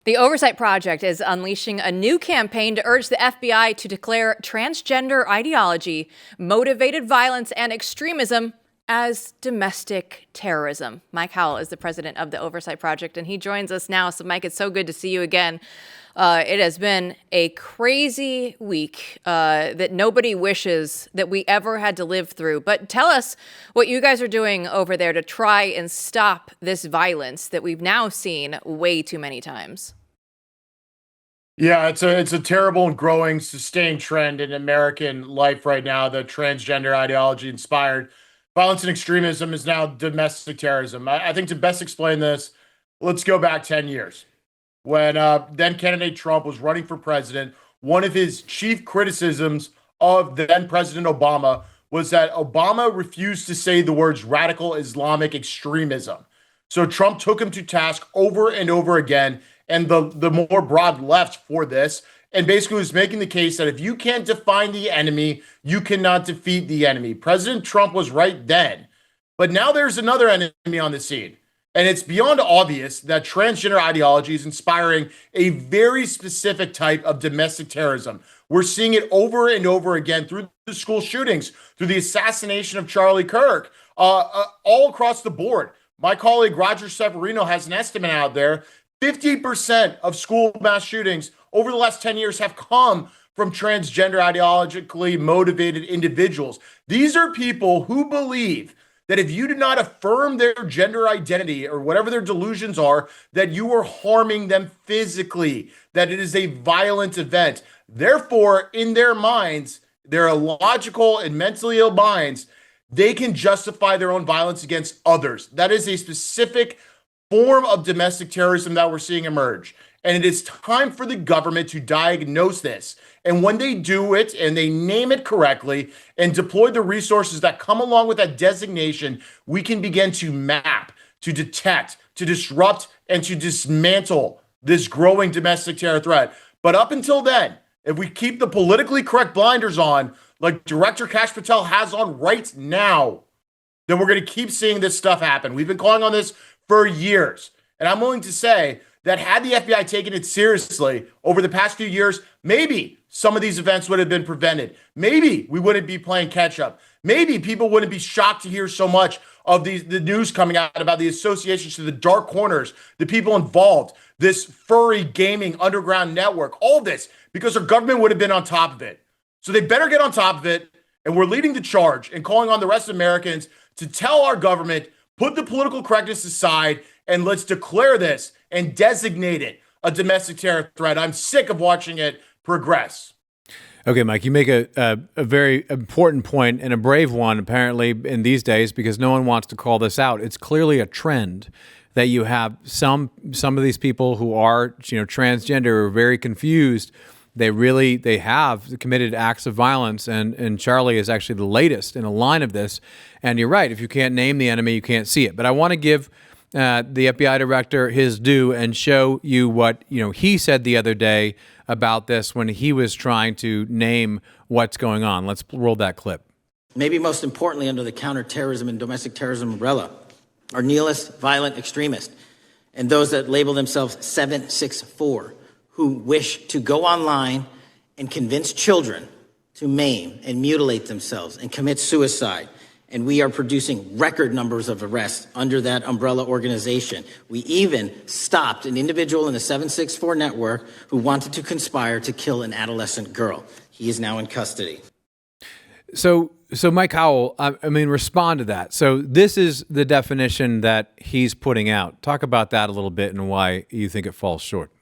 The Oversight Project is unleashing a new campaign to urge the FBI to declare transgender ideology, motivated violence, and extremism as domestic terrorism. Mike Howell is the president of the Oversight Project, and he joins us now. So, Mike, it's so good to see you again. It has been a crazy week that nobody wishes that we ever had to live through. But tell us what you guys are doing over there to try and stop this violence that we've now seen way too many times. Yeah, it's a terrible and growing sustained trend in American life right now. The transgender ideology inspired violence and extremism is now domestic terrorism. I think to best explain this, let's go back 10 years. When then candidate Trump was running for president, one of his chief criticisms of then President Obama was that Obama refused to say the words radical Islamic extremism. So Trump took him to task over and over again, and the more broad left for this, and basically was making the case that if you can't define the enemy, you cannot defeat the enemy. President Trump was right then, but now there's another enemy on the scene. And it's beyond obvious that transgender ideology is inspiring a very specific type of domestic terrorism. We're seeing it over and over again through the school shootings, through the assassination of Charlie Kirk, all across the board. My colleague Roger Severino has an estimate out there. 50% of school mass shootings over the last 10 years have come from transgender ideologically motivated individuals. These are people who believe that if you do not affirm their gender identity or whatever their delusions are, that you are harming them physically, that it is a violent event. Therefore, in their minds, their illogical and mentally ill minds, they can justify their own violence against others. That is a specific form of domestic terrorism that we're seeing emerge. And it is time for the government to diagnose this. And when they do it and they name it correctly and deploy the resources that come along with that designation, we can begin to map, to detect, to disrupt, and to dismantle this growing domestic terror threat. But up until then, if we keep the politically correct blinders on, like Director Kash Patel has on right now, then we're going to keep seeing this stuff happen. We've been calling on this for years. And I'm willing to say that had the FBI taken it seriously over the past few years, maybe some of these events would have been prevented. Maybe we wouldn't be playing catch up. Maybe people wouldn't be shocked to hear so much of the news coming out about the associations to the dark corners, the people involved, this furry gaming underground network, all this, because our government would have been on top of it. So they better get on top of it. And we're leading the charge and calling on the rest of Americans to tell our government, put the political correctness aside, and let's declare this and designate it a domestic terror threat. I'm sick of watching it progress. Okay, Mike, you make a very important point and a brave one, apparently, in these days, because no one wants to call this out. It's clearly a trend that you have some of these people who are, transgender are very confused. They have committed acts of violence, and Charlie is actually the latest in a line of this. And you're right, if you can't name the enemy, you can't see it. But I want to give the FBI director his due and show you what he said the other day about this when he was trying to name what's going on. Let's roll that clip. Maybe most importantly, under the counterterrorism and domestic terrorism umbrella, are nihilist, violent extremists, and those that label themselves 764, who wish to go online and convince children to maim and mutilate themselves and commit suicide. And we are producing record numbers of arrests under that umbrella organization. We even stopped an individual in the 764 network who wanted to conspire to kill an adolescent girl. He is now in custody. So Mike Howell, respond to that. So this is the definition that he's putting out. Talk about that a little bit and why you think it falls short.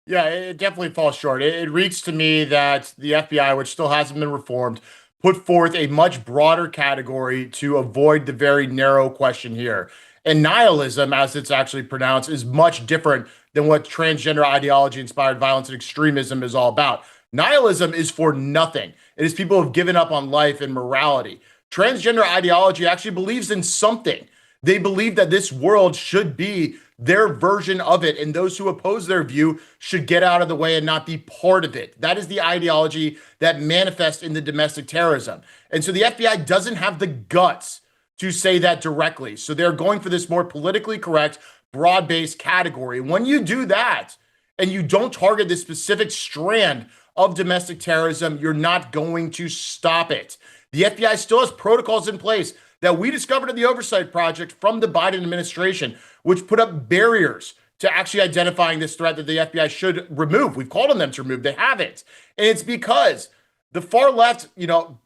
Yeah, it definitely falls short. It reads to me that the FBI, which still hasn't been reformed, put forth a much broader category to avoid the very narrow question here. And nihilism, as it's actually pronounced, is much different than what transgender ideology-inspired violence and extremism is all about. Nihilism is for nothing. It is people who have given up on life and morality. Transgender ideology actually believes in something. They believe that this world should be their version of it, and those who oppose their view should get out of the way and not be part of it. That is the ideology that manifests in the domestic terrorism. And so the FBI doesn't have the guts to say that directly. So they're going for this more politically correct, broad-based category. When you do that and you don't target this specific strand of domestic terrorism, you're not going to stop it. The FBI still has protocols in place that we discovered in the Oversight Project from the Biden administration, which put up barriers to actually identifying this threat that the FBI should remove. We've called on them to remove. They haven't. And it's because the far left,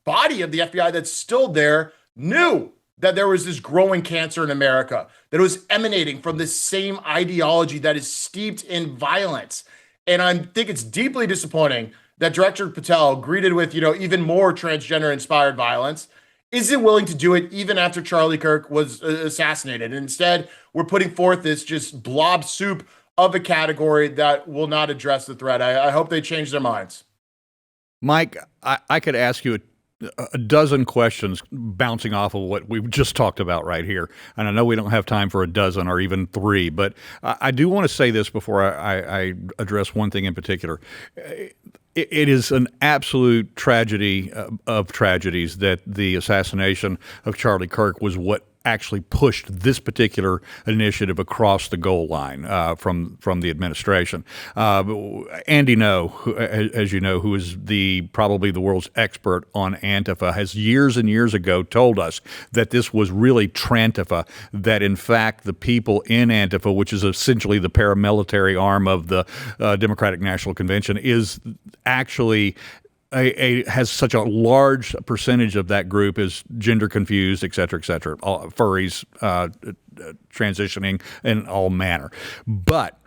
body of the FBI that's still there knew that there was this growing cancer in America, that it was emanating from the same ideology that is steeped in violence. And I think it's deeply disappointing that Director Patel, greeted with, even more transgender-inspired violence, isn't willing to do it even after Charlie Kirk was assassinated. And instead, we're putting forth this just blob soup of a category that will not address the threat. I hope they change their minds. Mike, I could ask you a dozen questions bouncing off of what we've just talked about right here. And I know we don't have time for a dozen or even three, but I do want to say this before I address one thing in particular. It is an absolute tragedy of tragedies that the assassination of Charlie Kirk was what actually pushed this particular initiative across the goal line from the administration. Andy Ngo, as you know, who is probably the world's expert on Antifa, has years and years ago told us that this was really Trantifa, that in fact the people in Antifa, which is essentially the paramilitary arm of the Democratic National Convention, is actually has such a large percentage of that group is gender confused, et cetera, furries, transitioning in all manner. But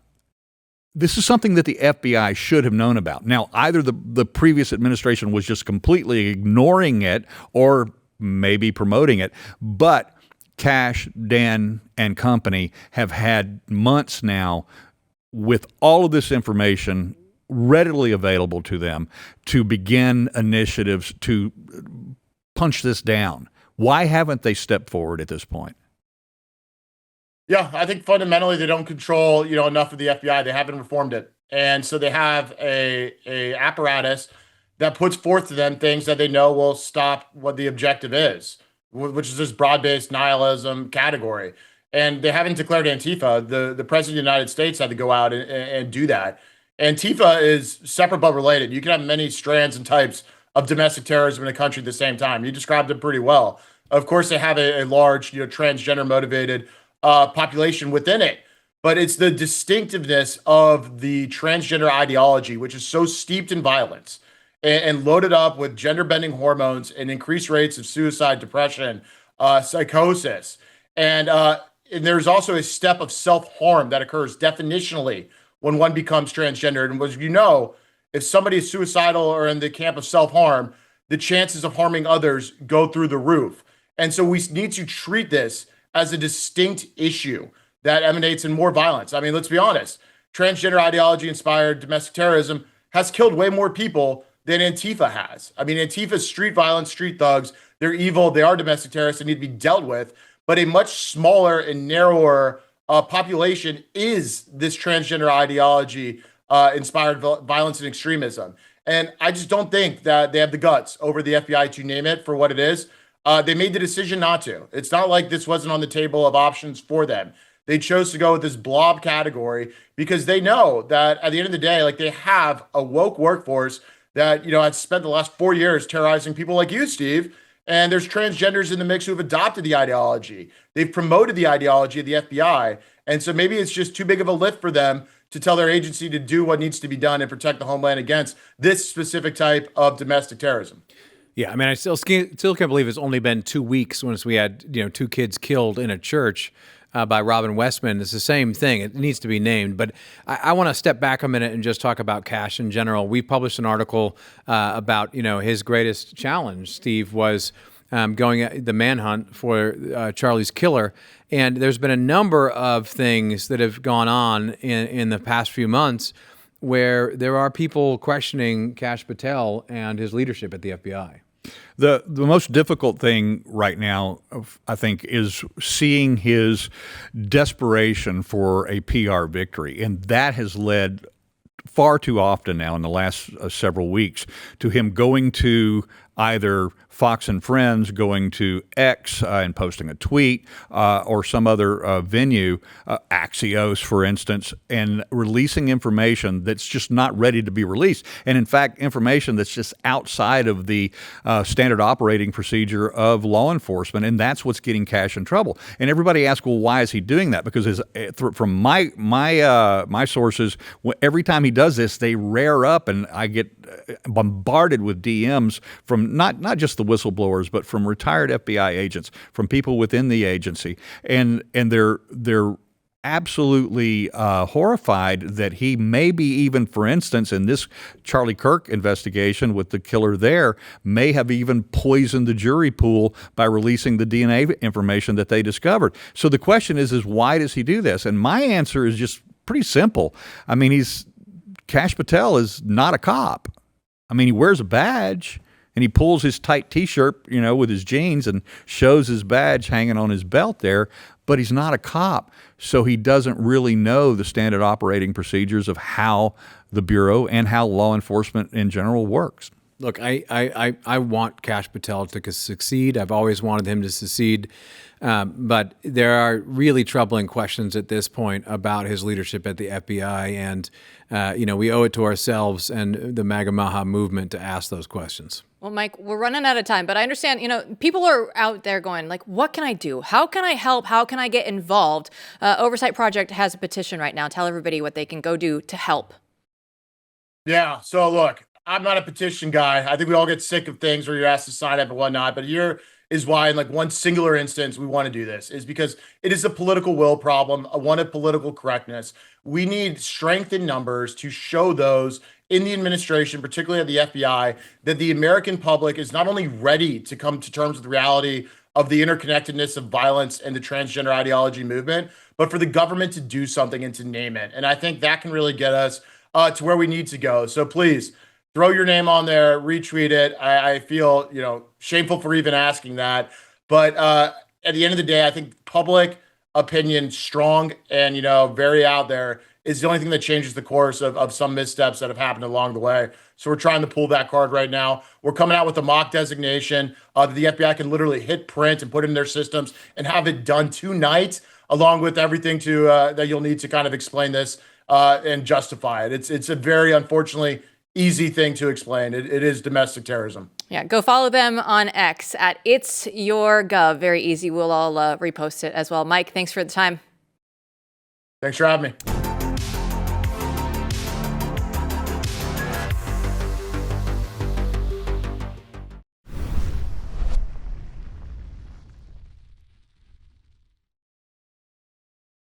this is something that the FBI should have known about. Now, either the previous administration was just completely ignoring it or maybe promoting it, but Cash, Dan, and company have had months now with all of this information readily available to them to begin initiatives to punch this down. Why haven't they stepped forward at this point? Yeah, I think fundamentally they don't control, enough of the FBI. They haven't reformed it. And so they have a apparatus that puts forth to them things that they know will stop what the objective is, which is this broad-based nihilism category. And they haven't declared Antifa. The president of the United States had to go out and do that. Antifa is separate but related. You can have many strands and types of domestic terrorism in a country at the same time. You described it pretty well. Of course, they have a large, transgender motivated population within it, but it's the distinctiveness of the transgender ideology, which is so steeped in violence and loaded up with gender bending hormones and increased rates of suicide, depression, psychosis. And there's also a step of self-harm that occurs definitionally when one becomes transgender. And as you know, if somebody is suicidal or in the camp of self-harm, the chances of harming others go through the roof. And so we need to treat this as a distinct issue that emanates in more violence. I mean, let's be honest, transgender ideology-inspired domestic terrorism has killed way more people than Antifa has. I mean, Antifa's street violence, street thugs, they're evil, they are domestic terrorists, they need to be dealt with, but a much smaller and narrower population is this transgender ideology inspired violence and extremism. And I just don't think that they have the guts over the FBI to name it for what it is. They made the decision not to. It's not like this wasn't on the table of options for them. They chose to go with this blob category because they know that at the end of the day, like, they have a woke workforce that, has spent the last 4 years terrorizing people like you, Steve. And there's transgenders in the mix who have adopted the ideology. They've promoted the ideology of the FBI. And so maybe it's just too big of a lift for them to tell their agency to do what needs to be done and protect the homeland against this specific type of domestic terrorism. Yeah, I mean, I still can't believe it's only been 2 weeks since we had, 2 kids killed in a church by Robin Westman. It's the same thing. It needs to be named. But I want to step back a minute and just talk about Cash in general. We published an article about, his greatest challenge, Steve, was going at the manhunt for Charlie's killer. And there's been a number of things that have gone on in the past few months where there are people questioning Cash Patel and his leadership at the FBI. The most difficult thing right now, I think, is seeing his desperation for a PR victory. And that has led far too often now in the last several weeks to him going to either Fox and Friends going to X and posting a tweet or some other venue, Axios, for instance, and releasing information that's just not ready to be released. And in fact, information that's just outside of the standard operating procedure of law enforcement. And that's what's getting Cash in trouble. And everybody asks, well, why is he doing that? Because from my sources, every time he does this, they rear up and I get bombarded with DMs from not just the whistleblowers, but from retired FBI agents, from people within the agency, and they're absolutely horrified that he maybe even, for instance, in this Charlie Kirk investigation with the killer there, may have even poisoned the jury pool by releasing the DNA information that they discovered. So the question is why does he do this? And my answer is just pretty simple. I mean, Kash Patel is not a cop. I mean, he wears a badge and he pulls his tight T-shirt, with his jeans and shows his badge hanging on his belt there, but he's not a cop. So he doesn't really know the standard operating procedures of how the Bureau and how law enforcement in general works. Look, I want Kash Patel to succeed. I've always wanted him to succeed. But there are really troubling questions at this point about his leadership at the FBI. And, we owe it to ourselves and the MAGA Maha movement to ask those questions. Well, Mike, we're running out of time, but I understand, people are out there going like, what can I do? How can I help? How can I get involved? Oversight Project has a petition right now. Tell everybody what they can go do to help. Yeah. So look, I'm not a petition guy. I think we all get sick of things where you're asked to sign up and whatnot, but here is why in like one singular instance we want to do this is because it is a political will problem, one of political correctness. We need strength in numbers to show those in the administration, particularly at the FBI, that the American public is not only ready to come to terms with the reality of the interconnectedness of violence and the transgender ideology movement, but for the government to do something and to name it. And I think that can really get us to where we need to go. So please, throw your name on there, retweet it. I feel, shameful for even asking that. But at the end of the day, I think public opinion, strong and, very out there, is the only thing that changes the course of some missteps that have happened along the way. So we're trying to pull that card right now. We're coming out with a mock designation that the FBI can literally hit print and put in their systems and have it done tonight, along with everything that you'll need to kind of explain this and justify it. It's a very, unfortunately, easy thing to explain. It is domestic terrorism. Yeah, go follow them on X at @itsyourgov. Very easy. We'll all repost it as well. Mike, thanks for the time. Thanks for having me.